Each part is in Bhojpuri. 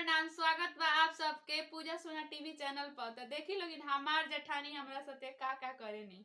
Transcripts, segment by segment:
प्रणाम। स्वागत बा आप सबके पूजा सोना टीवी चैनल पर। तो देखी लोगिन हमार जेठानी हमरा साथे का करे नी।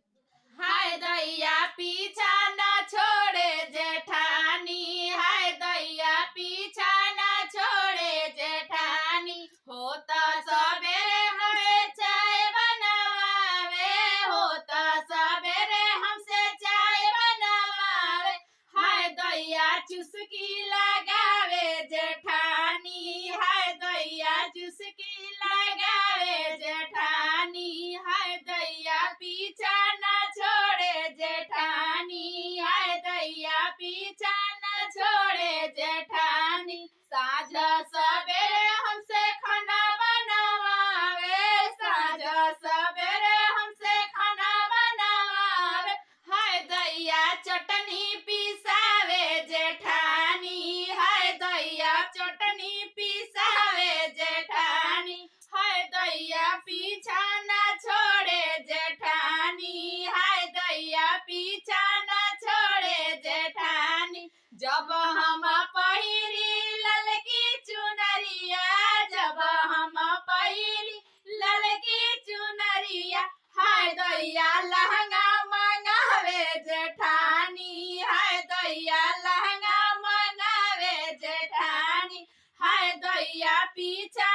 हाय दैया पीछा ना छोड़े जेठानी, हाय दैया पीछा ना छोड़े जेठानी। होता सवेरे हमें चाय बनावे, होता सवेरे हमसे चाय बनावे। हाय दैया चुस्की लगावे जेठानी, हाय दैया चुस्की लगावे जेठानी। हाय दैया पीछा ना छोड़े जेठानी, हाय दैया पीछा ना छोड़े जेठानी। साँझ सवेरे हमसे खाना बनावे, साँझ सवेरे हमसे खाना बनावे। हाय दैया चटनी पिसावे जेठानी, हाय दैया चटनी पिसावे जेठानी। हाय दैया पीछा ना छोड़े जेठानी, हाय दैया पीछा ना छोड़े जेठानी। जब हम पहिरी ललकी चुनरिया, जब हम पहिरी ललकी चुनरिया। हाय दैया लहंगा मंगावे जेठानी, हाय दैया लहंगा मंगावे जेठानी। हाय दैया पीछा